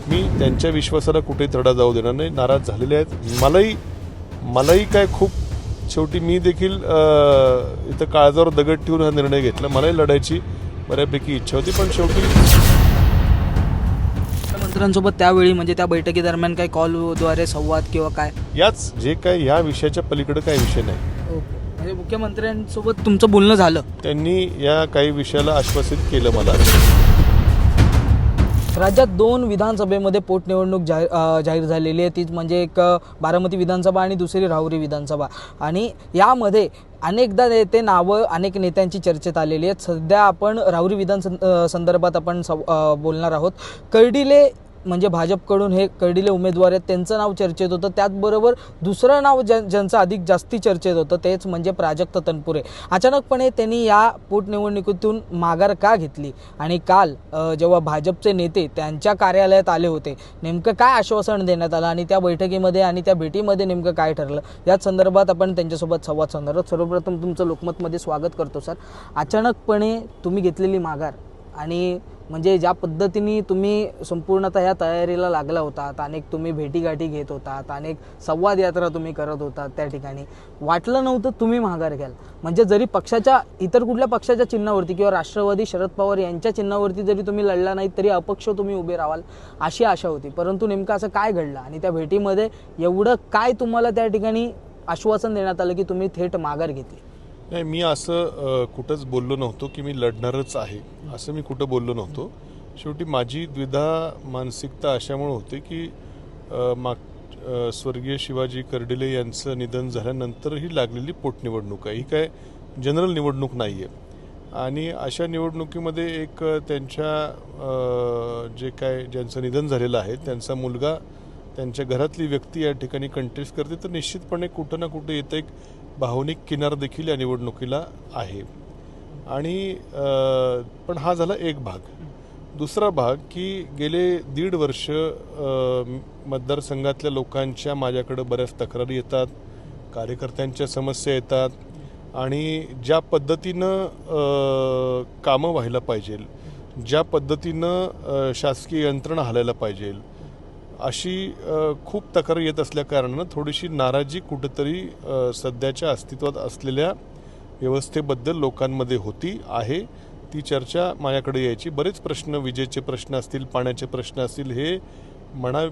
मी त्यांच्या विश्वासाला कुठे तडा जाऊ देणार नाही. नाराज झालेले आहेत. मलाही काय खूप शेवटी मी देखील इथं काळजावर दगड ठेवून हा निर्णय घेतला. मलाही लढायची बऱ्यापैकी इच्छा होती, पण शेवटी मंत्र्यांसोबत त्यावेळी म्हणजे त्या बैठकीदरम्यान काही कॉलद्वारे संवाद किंवा काय याच जे काय या विषयाच्या पलीकडे काही विषय नाही. म्हणजे मुख्यमंत्र्यांसोबत तुमचं बोलणं झालं? त्यांनी या काही विषयाला आश्वासित केलं मला. राज्यात 2 विधानसभेमध्ये पोटनिवडणूक जाहीर झालेली आहे. तीच म्हणजे एक बारामती विधानसभा आणि दुसरी राहुरी विधानसभा. आणि यामध्ये अनेकदा ते नावं अनेक नेत्यांची चर्चेत आलेली आहेत. सध्या आपण राहुरी संदर्भात आपण बोलणार आहोत. कर्डिले म्हणजे भाजपकडून हे कर्डिले उमेदवार आहेत, त्यांचं नाव चर्चेत होतं. त्याचबरोबर दुसरं नाव ज्यांचं अधिक जास्ती चर्चेत होतं तेच म्हणजे प्राजक्त तनपुरे. अचानकपणे त्यांनी या पोटनिवडणुकीतून माघार का घेतली आणि काल जेव्हा भाजपचे नेते त्यांच्या कार्यालयात आले होते, नेमकं काय आश्वासन देण्यात आलं आणि त्या बैठकीमध्ये आणि त्या भेटीमध्ये नेमकं काय ठरलं, याच संदर्भात आपण त्यांच्यासोबत संवाद साधणार आहोत. सर्वप्रथम तुमचं लोकमतमध्ये स्वागत करतो सर. अचानकपणे तुम्ही घेतलेली माघार आणि म्हणजे ज्या पद्धतीने तुम्ही संपूर्णतः या तयारीला लागला होतात, अनेक तुम्ही भेटीगाठी घेत होतात, अनेक संवाद यात्रा तुम्ही करत होतात, त्या ठिकाणी वाटलं नव्हतं तुम्ही माघार घ्याल. म्हणजे जरी पक्षाच्या इतर कुठल्या पक्षाच्या चिन्हावरती किंवा राष्ट्रवादी शरद पवार यांच्या चिन्हावरती जरी तुम्ही लढला नाही तरी अपक्ष तुम्ही उभे राहाल अशी आशा होती. परंतु नेमकं असं काय घडलं आणि त्या भेटीमध्ये एवढं काय तुम्हाला त्या ठिकाणी आश्वासन देण्यात आलं की तुम्ही थेट माघार घेतली? नाही, मी असं कुठंच बोललो नव्हतो की मी लढणारच आहे, असं मी कुठं बोललो नव्हतो. शेवटी माझी द्विधा मानसिकता अशामुळे होते की स्वर्गीय शिवाजी कर्डिले यांचं निधन झाल्यानंतरही लागलेली पोटनिवडणूक आहे. ही काय जनरल निवडणूक नाही आहे. आणि अशा निवडणुकीमध्ये एक त्यांच्या ज्यांचं निधन झालेलं आहे त्यांचा मुलगा, त्यांच्या घरातली व्यक्ती या ठिकाणी कंटेस्ट करते, तर निश्चितपणे कुठं ना कुठं येतं एक भावनिक किनार देखील या निवडणुकीला आहे. आणि पण हा झाला एक भाग. दुसरा भाग की गेले 1.5 वर्ष मतदारसंघातल्या लोकांच्या माझ्याकडे बऱ्याच तक्रारी येतात, कार्यकर्त्यांच्या समस्या येतात आणि ज्या पद्धतीनं कामं व्हायला पाहिजे, ज्या पद्धतीनं शासकीय यंत्रणा हालायला पाहिजे, अशी खूप तक्रार येत असल्याकारणानं थोडीशी नाराजी कुठंतरी सध्याच्या अस्तित्वात असलेल्या व्यवस्थेबद्दल लोकांमध्ये आहे. ती चर्चा माझ्याकडे यायची. बरेच प्रश्न, विजेचे प्रश्न असतील, पाण्याचे प्रश्न असतील, हे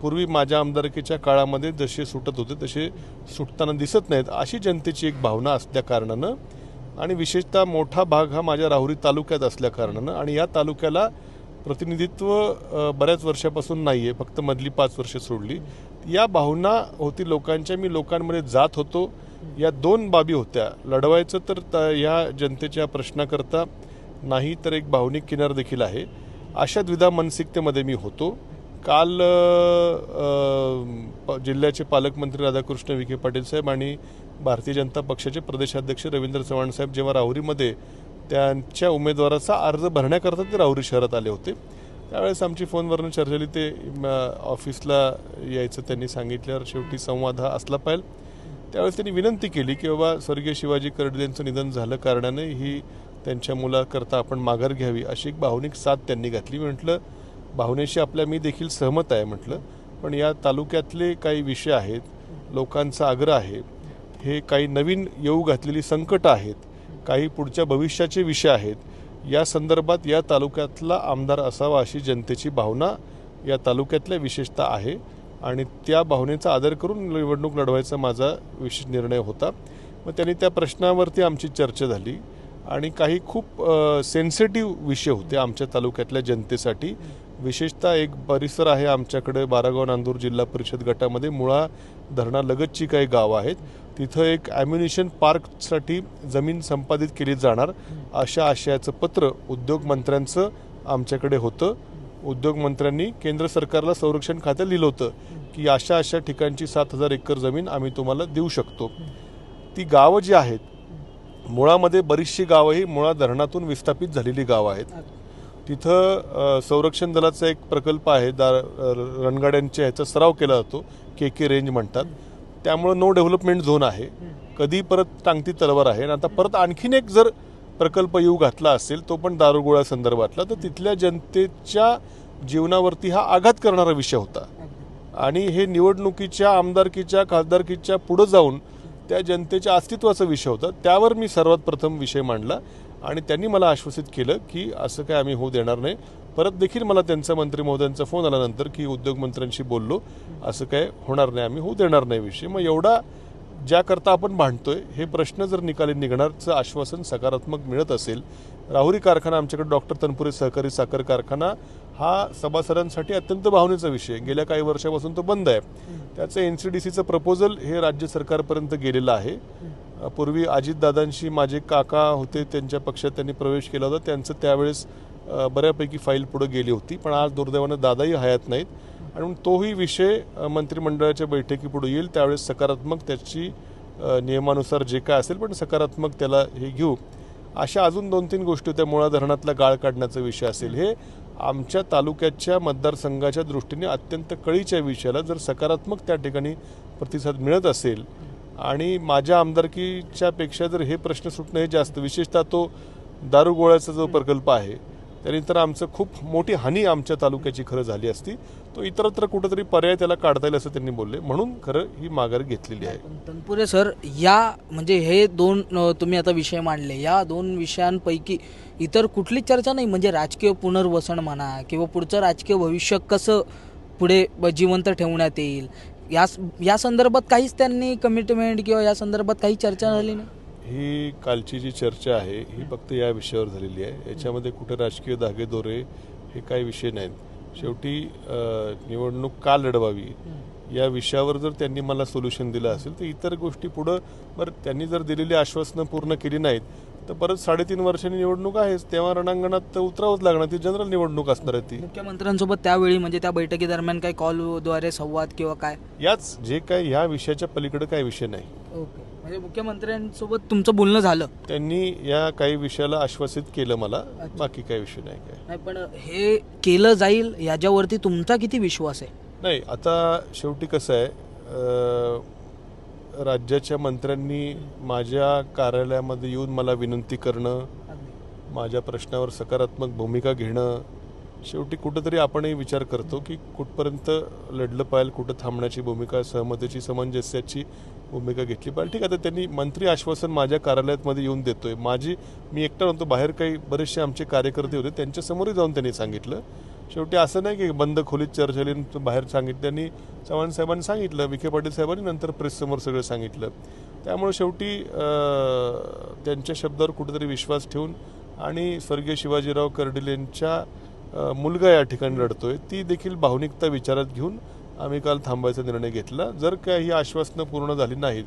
पूर्वी माझ्या आमदारकीच्या काळामध्ये जसे सुटत होते तसे सुटताना दिसत नाहीत, अशी जनतेची एक भावना असल्या कारणानं आणि विशेषतः मोठा भाग हा माझ्या राहुरी तालुक्यात असल्या कारणानं आणि या तालुक्याला प्रतिनिधित्व बऱ्याच वर्षापासून नाही आहे, फक्त मधली 5 वर्ष सोडली. या भावना होती लोकांच्या. मी लोकांमध्ये जात होतो. या 2 बाबी होत्या. लढवायचं तर या जनतेच्या प्रश्नाकरता नाही, तर एक भावनिक किनार देखील आहे. अशा द्विधा मानसिकतेमध्ये मी होतो. काल जिल्ह्याचे पालकमंत्री राधाकृष्ण विखे पाटील साहेब आणि भारतीय जनता पक्षाचे प्रदेशाध्यक्ष रवींद्र चव्हाण साहेब जेव्हा राहुरीमध्ये त्यांच्या उमेदवाराचा अर्ज भरण्याकरता ते राहुरी शहरात आले होते, त्यावेळेस आमची फोनवरून चर्चा झाली. ते ऑफिसला यायचं त्यांनी सांगितल्यावर शेवटी संवाद हा असला पाहिजे. त्यावेळेस त्यांनी विनंती केली की बाबा स्वर्गीय शिवाजी कर्डिले यांचं निधन झालं कारणाने ही त्यांच्या मुलाकरता आपण माघार घ्यावी, अशी एक भावनिक साथ त्यांनी घातली. म्हटलं भावनेशी मी देखील सहमत आहे म्हटलं, पण या तालुक्यातले काही विषय आहेत, लोकांचा आग्रह आहे, हे काही नवीन येऊ घातलेली संकट आहेत, काही पुढच्या भविष्याचे विषय आहेत. या संदर्भात या तालुक्यातला आमदार असावा अशी जनतेची भावना या तालुक्यातल्या विशेषतः आहे आणि त्या भावनेचा आदर करून निवडणूक लढवायचा माझा विशेष निर्णय होता. मग त्यांनी त्या प्रश्नावरती आमची चर्चा झाली आणि काही खूप सेन्सिटिव्ह विषय होते आमच्या तालुक्यातल्या जनतेसाठी. विशेषतः एक परिसर आहे आमच्याकडे बारागाव नांदूर जिल्हा परिषद गटामध्ये, मुळा धरणालगतची काही गावं आहेत, तिथं एक ॲम्युनिशन पार्कसाठी जमीन संपादित केली जाणार अशा आशयाचं पत्र उद्योगमंत्र्यांचं आमच्याकडे होतं. उद्योगमंत्र्यांनी केंद्र सरकारला संरक्षण खात्यात लिहिलं होतं की अशा ठिकाणची 7,000 एकर जमीन आम्ही तुम्हाला देऊ शकतो. ती गावं जी आहेत, मुळामध्ये बरीचशी गावं ही मुळा धरणातून विस्थापित झालेली गावं आहेत. तिथं संरक्षण दलाचा एक प्रकल्प आहे, रणगाड्यांच्या ह्याचा सराव केला जातो, KK रेंज म्हणतात. त्यामुळं नो डेव्हलपमेंट झोन आहे. कधी परत टांगती तलवार आहे. आणि आता परत आणखीन एक जर प्रकल्प येऊ घातला असेल, तो पण दारुगोळा संदर्भातला, तर तिथल्या जनतेच्या जीवनावरती हा आघात करणारा विषय होता आणि हे निवडणुकीच्या आमदारकीच्या खासदारकीच्या पुढे जाऊन त्या जनतेच्या अस्तित्वाचा विषय होता. त्यावर मी सर्वात प्रथम विषय मांडला आणि त्यांनी मला आश्वासित केलं की असं काय आम्ही होऊ देणार नाही. परत देखील मला त्यांचा मंत्री महोदयांचा फोन आल्यानंतर की उद्योगमंत्र्यांशी बोललो, असं काय होणार नाही, आम्ही होऊ देणार नाही विषय. मग एवढा ज्याकरता आपण भांडतोय हे प्रश्न जर निकाली निघणारचं आश्वासन सकारात्मक मिळत असेल, राहुरी कारखाना आमच्याकडे डॉक्टर तनपुरे सहकारी साखर कारखाना हा सभासदांसाठी अत्यंत भावनेचा विषय, गेल्या काही वर्षापासून तो बंद आहे. त्याचं NCDCचं प्रपोजल हे राज्य सरकारपर्यंत गेलेलं आहे. पूर्वी अजितदादांशी माझे काका होते, त्यांच्या पक्षात त्यांनी प्रवेश केला होता, त्यांचं त्यावेळेस बऱ्यापैकी फाईल पुढे गेली होती. पण आज दुर्दैवानं दादाही हयात नाहीत आणि तोही विषय मंत्रिमंडळाच्या बैठकीपुढे येईल, त्यावेळेस सकारात्मक त्याची नियमानुसार जे काय असेल पण सकारात्मक त्याला हे घेऊ. अशा अजून 2-3 गोष्टी होत्या. मुळा धरणातला गाळ काढण्याचा विषय असेल, हे आमच्या तालुक्याच्या मतदारसंघाच्या दृष्टीने अत्यंत कळीच्या विषयाला जर सकारात्मक त्या ठिकाणी प्रतिसाद मिळत असेल आणि माझ्या आमदारकीच्या पेक्षा जर हे प्रश्न सुटणं हे जास्त, विशेषतः तो दारुगोळ्याचा जो प्रकल्प आहे त्यानंतर आमचं खूप मोठी हानी आमच्या तालुक्याची खरं झाली असती. तो इतरत्र कुठंतरी पर्याय त्याला काढता येईल असं त्यांनी बोलले, म्हणून खरं ही माघार घेतलेली आहे. तनपुरे सर, या म्हणजे हे दोन तुम्ही आता विषय मांडले, या 2 विषयांपैकी इतर कुठलीच चर्चा नाही, म्हणजे राजकीय पुनर्वसन म्हणा किंवा पुढचं राजकीय भविष्य कसं पुढे जिवंत ठेवण्यात येईल, या संदर्भात काहीच त्यांनी कमिटमेंट किंवा या संदर्भात काही चर्चा झाली नाही. ही कालची जी चर्चा आहे ही फक्त या विषयावर झालेली आहे. याच्यामध्ये कुठे राजकीय धागेदोरे हे काही विषय नाहीत. शेवटी निवडणूक का लढवावी या विषयावर जर त्यांनी मला सोल्युशन दिलं असेल तर इतर गोष्टी पुढं, बरं त्यांनी जर दिलेली आश्वासनं पूर्ण केली नाहीत तर परत 3.5 वर्षांनी निवडणूक आहेच, तेव्हा रणांगणात उतरावंच लागणार. ती जनरल निवडणूक असणार आहे. ती मुख्यमंत्र्यांसोबत त्यावेळी म्हणजे त्या बैठकीदरम्यान काही कॉलद्वारे संवाद किंवा काय, याच जे काय ह्या विषयाच्या पलीकडे काही विषय नाही. ओके, म्हणजे मुख्यमंत्र्यांसोबत तुमचं बोलणं झालं, त्यांनी या काही विषयाला आश्वासित केलं मला, बाकी काही विषय नाही. काय नाही, पण हे केलं जाईल याच्यावरती तुमचा किती विश्वास आहे? नाही, आता शेवटी कसं आहे, राज्याच्या मंत्र्यांनी माझ्या कार्यालयामध्ये येऊन मला विनंती करणं, माझ्या प्रश्नावर सकारात्मक भूमिका घेणं, शेवटी कुठंतरी आपणही विचार करतो की कुठपर्यंत लढलं पाहिजे, कुठं थांबण्याची भूमिका, सहमतीची सामंजस्याची भूमिका घेतली पाहिजे. ठीक आहे, आता त्यांनी मंत्री आश्वासन माझ्या कार्यालयामध्ये येऊन देतोय. मी एकटा नव्हतो, बाहेर काही बरेचसे आमचे कार्यकर्ते होते, त्यांच्यासमोरही जाऊन त्यांनी सांगितलं. शेवटी असं नाही की बंद खोलीत चर्चा झाली बाहेर सांगितलं. त्यांनी चव्हाण साहेबांनी सांगितलं, विखे पाटील साहेबांनी नंतर प्रेससमोर सगळं सांगितलं. त्यामुळे शेवटी त्यांच्या शब्दावर कुठेतरी विश्वास ठेवून आणि स्वर्गीय शिवाजीराव कर्डिल यांच्या मुलगा या ठिकाणी लढतोय, ती देखील भावनिकता विचारात घेऊन आम्ही काल थांबायचा निर्णय घेतला. जर काही ही आश्वासनं पूर्ण झाली नाहीत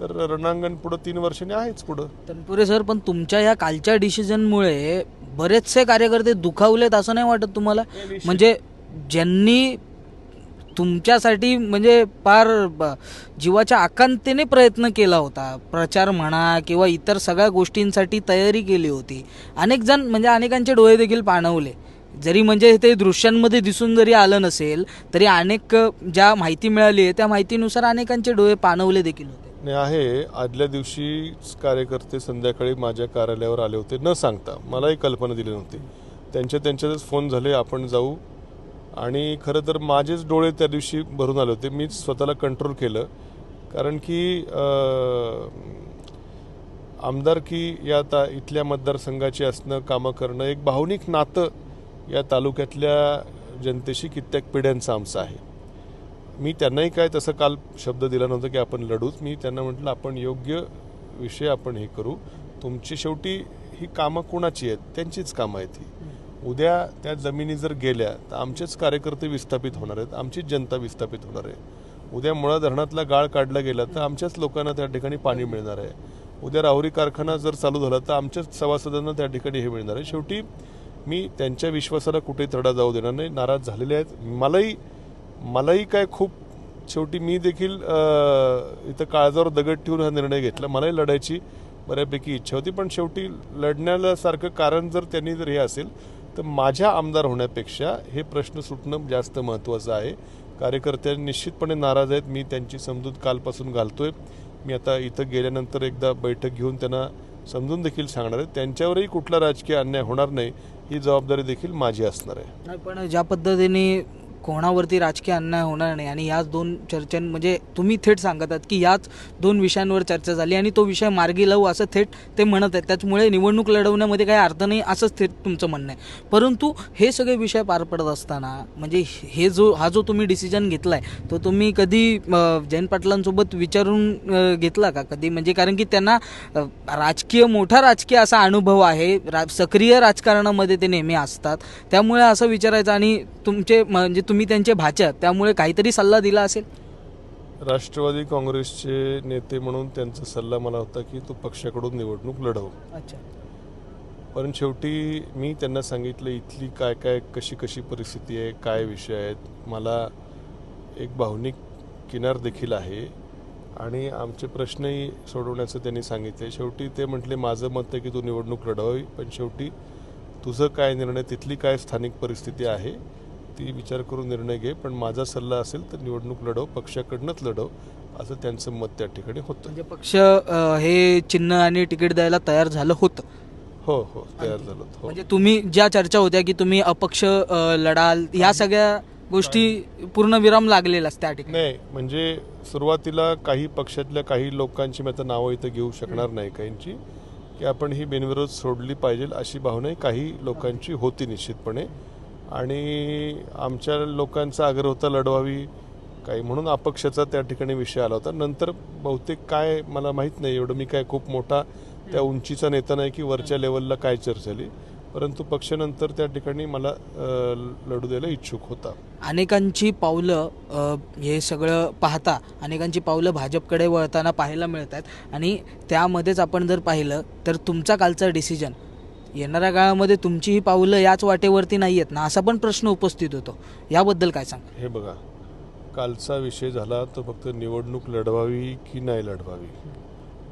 तर रणांगण पुढं 3 वर्षांनी आहेच पुढं. तनपुरे सर, पण तुमच्या या कालच्या डिसिजनमुळे बरेचसे कार्यकर्ते दुखावलेत असं नाही वाटत तुम्हाला? म्हणजे ज्यांनी तुमच्यासाठी म्हणजे फार जीवाच्या आकांतीने प्रयत्न केला होता, प्रचार म्हणा किंवा इतर सगळ्या गोष्टींसाठी तयारी केली होती, अनेक जण म्हणजे अनेकांचे डोळे देखील पाणवले, जरी म्हणजे ते दृश्यांमध्ये दिसून जरी आलं नसेल तरी अनेक ज्या माहिती मिळाली आहे त्या माहितीनुसार अनेकांचे डोळे पाणवले देखील होते. आहे, आदल्या दिवशी कार्यकर्ते संध्याकाळी माझ्या कार्यालयावर आले होते न सांगता, मलाही कल्पना दिली नव्हती. त्यांच्यातच फोन झाले, आपण जाऊ. आणि खरं तर माझेच डोळे त्या दिवशी भरून आले होते. मीच स्वतःला कंट्रोल केलं, कारण की आमदारकी या इथल्या मतदारसंघाची असणं, कामं करणं, एक भावनिक नातं या तालुक्यातल्या जनतेशी कित्येक पिढ्यांचं आमचं आहे. मी त्यांनाही काय तसं काल शब्द दिला नव्हता की आपण लढूच. मी त्यांना म्हटलं आपण योग्य विषय आपण हे करू. तुमची शेवटी ही कामं कोणाची आहेत? त्यांचीच कामं आहेत. ही उद्या त्या जमिनी जर गेल्या तर आमचेच कार्यकर्ते विस्थापित होणार आहेत, आमचीच जनता विस्थापित होणार आहे. उद्या मुळा धरणातला गाळ काढला गेला तर आमच्याच लोकांना त्या ठिकाणी पाणी मिळणार आहे. उद्या राहुरी कारखाना जर चालू झाला तर आमच्याच सभासदांना त्या ठिकाणी हे मिळणार आहे. शेवटी मी त्यांच्या विश्वासाला कुठेही तडा जाऊ देणार नाही. नाराज झालेले आहेत. मलाही काय खूप, शेवटी मी देखील इथं काळजावर दगड ठेवून हा निर्णय घेतला. मलाही लढायची बऱ्यापैकी इच्छा होती, पण शेवटी लढण्याला सारखं कारण जर त्यांनी जर हे असेल तर माझ्या आमदार होण्यापेक्षा हे प्रश्न सुटणं जास्त महत्त्वाचं आहे. कार्यकर्त्यांनी निश्चितपणे नाराज आहेत. मी त्यांची समजूत कालपासून घालतोय. मी आता इथं गेल्यानंतर एकदा बैठक घेऊन त्यांना समजून देखील सांगणार आहे. त्यांच्यावरही कुठला राजकीय अन्याय होणार नाही ही जबाबदारी देखील माझी असणार आहे. नाही, पण ज्या पद्धतीने कोणावरती राजकीय अन्याय होणार नाही आणि याच दोन चर्चां म्हणजे तुम्ही थेट सांगत आहात की याच दोन विषयांवर चर्चा झाली आणि तो विषय मार्गी लावू असं थेट ते म्हणत आहेत, त्याच्यामुळे निवडणूक लढवण्यामध्ये काही अर्थ नाही असंच थेट तुमचं म्हणणं आहे. परंतु हे सगळे विषय पार पडत असताना म्हणजे हा जो तुम्ही डिसिजन घेतला आहे तो तुम्ही कधी जयंत पाटलांसोबत विचारून घेतला का कधी? म्हणजे कारण की त्यांना मोठा राजकीय असा अनुभव आहे, सक्रिय राजकारणामध्ये ते नेहमी असतात, त्यामुळे असं विचारायचं आणि तुमचे म्हणजे तुम्ही त्यांचे भाच्या त्यामुळे काहीतरी सल्ला दिला असेल. राष्ट्रवादी काँग्रेसचे नेते म्हणून त्यांचा सल्ला मला होता की तू पक्षाकडून निवडणूक लढव. अच्छा. पण शेवटी मी त्यांना सांगितलं इथली काय काय कशी परिस्थिती आहे, काय विषय आहेत, मला एक भावनिक किनार देखील आहे आणि आमचे प्रश्नही सोडवण्याचं त्यांनी सांगितले. शेवटी ते म्हटले माझं मत आहे की तू निवडणूक लढवावी, पण शेवटी तुझं काय निर्णय, तिथली काय स्थानिक परिस्थिती आहे ती विचार करून निर्णय घे, पण माझा सल्ला असेल तर निवडणूक लढव, पक्षाकडनंच लढव, असं त्यांचं मत त्या ठिकाणी होतं. म्हणजे पक्ष हे चिन्ह आणि तिकीट द्यायला तयार झालं होतं. हो तयार झालं. हो, म्हणजे तुम्ही ज्या चर्चा होत्या की तुम्ही अपक्ष लढाल या सगळ्या गोष्टी पूर्ण विराम लागलेलाच त्या ठिकाणी. नाही म्हणजे सुरुवातीला काही पक्षातल्या काही लोकांची मी आता नावं इथं घेऊ शकणार नाही काहींची, की आपण ही बिनविरोध सोडली पाहिजे अशी भावना काही लोकांची होती निश्चितपणे आणि आमच्या लोकांचा आग्रह होता लढवावी काही, म्हणून अपक्षाचा त्या ठिकाणी विषय आला होता. नंतर बहुतेक काय मला माहीत नाही, एवढं मी काय खूप मोठा त्या उंचीचा नेता नाही की वरच्या लेवलला काय चर्चा झाली, परंतु पक्षानंतर त्या ठिकाणी मला लढू द्यायला इच्छुक होता. अनेकांची पावलं हे सगळं पाहता अनेकांची पावलं भाजपकडे वळताना पाहायला मिळतात आणि त्यामध्येच आपण जर पाहिलं तर तुमचा कालचा डिसिजन येणाऱ्या काळामध्ये तुमची ही पावलं याच वाटेवरती नाही आहेत ना असा पण प्रश्न उपस्थित होतो, याबद्दल काय सांग? हे बघा, कालचा विषय झाला तो फक्त निवडणूक लढवावी की नाही लढवावी,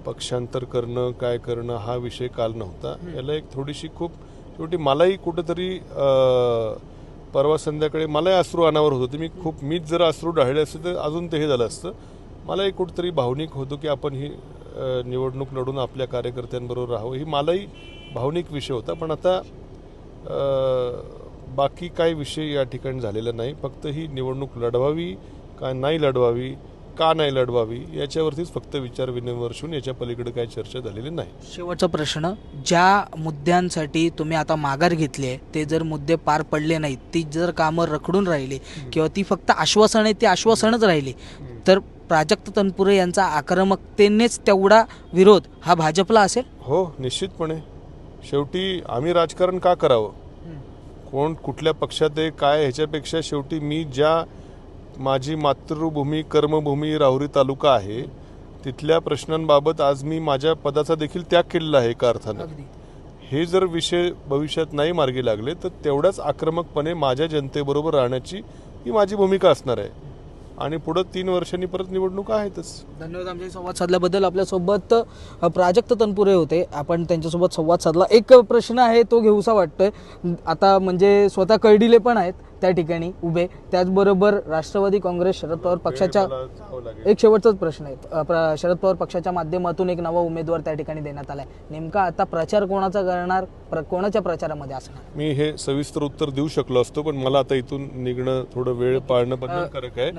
पक्षांतर करणं काय करणं हा विषय काल नव्हता. याला एक थोडीशी खूप शेवटी मलाही कुठंतरी परवा संध्याकाळी मलाही अश्रू अनावर होत होते. मीच जर अश्रू ढाळले असते तर अजून ते हे झालं असतं. मलाही कुठंतरी भावनिक होतो की आपण ही निवडणूक लढून आपल्या कार्यकर्त्यांबरोबर राहावं, ही मलाही भावनिक विषय होता. पण आता बाकी काही विषय या ठिकाणी झालेला नाही, फक्त ही निवडणूक लढवावी का नाही लढवावी, का नाही लढवावी याच्यावरतीच फक्त विचार विनिमय होऊन याच्या पलीकडे काही चर्चा झालेली नाही. शेवटचा प्रश्न, ज्या मुद्द्यांसाठी तुम्ही आता माघार घेतली आहे ते जर मुद्दे पार पडले नाहीत, ती जर कामं रखडून राहिली किंवा ती फक्त आश्वासन आहे ती आश्वासनच राहिली तर प्राजक्त तनपुरे यांचा आक्रमकतेनेच तेवढा विरोध हा भाजपला असेल? हो निश्चितपणे. शेवटी आम्ही राजकारण का करावं, कोण कुठल्या पक्षात आहे काय ह्याच्यापेक्षा शेवटी मी ज्या माझी मातृभूमी कर्मभूमी राहुरी तालुका आहे तिथल्या प्रश्नांबाबत आज मी माझ्या पदाचा देखील त्याग केलेला आहे एका अर्थानं. हे जर विषय भविष्यात नाही मार्गी लागले तर तेवढ्याच आक्रमकपणे माझ्या जनतेबरोबर राहण्याची ही माझी भूमिका असणार आहे आणि पुढं 3 वर्षांनी परत निवडणूक आहेतच. धन्यवाद आमच्याशी संवाद साधल्याबद्दल. आपल्यासोबत प्राजक्त तनपुरे होते, आपण त्यांच्यासोबत संवाद साधला. एक प्रश्न आहे तो घेऊसा वाटतोय आता, म्हणजे स्वतः कळडिले पण आहेत त्या ठिकाणी उभे, त्याचबरोबर राष्ट्रवादी काँग्रेस शरद पवार पक्षाच्या एक शेवटचाच प्रश्न आहे, शरद पवार पक्षाच्या माध्यमातून एक नवा उमेदवार त्या ठिकाणी देण्यात आलाय, नेमका आता प्रचार कोणाचा करणार, कोणाच्या प्रचारामध्ये असणार? मी हे सविस्तर उत्तर देऊ शकलो असतो, पण मला आता इथून निघणं थोडं वेळ पाळणं बंधनकारक आहे.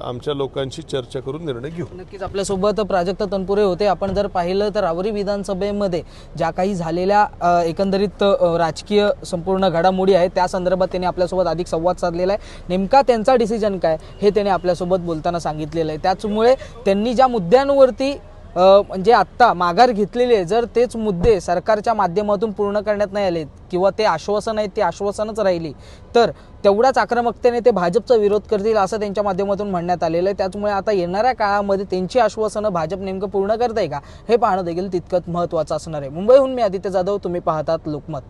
आमच्या लोकांशी चर्चा करून निर्णय घेऊ. नक्कीच आपल्यासोबत प्राजक्त तनपुरे होते. आपण जर पाहिलं तर राहुरी विधानसभेमध्ये ज्या काही झालेल्या एकंदरीत राजकीय संपूर्ण घडामोडी आहेत त्या संदर्भात त्यांनी आपल्यासोबत अधिक संवाद साधलेला आहे. नेमका त्यांचा डिसिजन काय हे त्यांनी आपल्यासोबत बोलताना सांगितलेलं आहे. त्याचमुळे त्यांनी ज्या मुद्द्यांवरती म्हणजे आत्ता माघार घेतलेली आहे, जर तेच मुद्दे सरकारच्या माध्यमातून पूर्ण करण्यात नाही आले किंवा ते आश्वासन आहेत ती आश्वासनच राहिली तर तेवढ्याच आक्रमकतेने ते भाजपचा विरोध करतील असं त्यांच्या माध्यमातून म्हणण्यात आलेलं आहे. त्याचमुळे आता येणाऱ्या काळामध्ये त्यांची आश्वासनं भाजप नेमकं पूर्ण करत आहे का हे पाहणं देखील तितकंच महत्त्वाचं असणार आहे. मुंबईहून मी आदित्य जाधव, तुम्ही पाहतात लोकमत.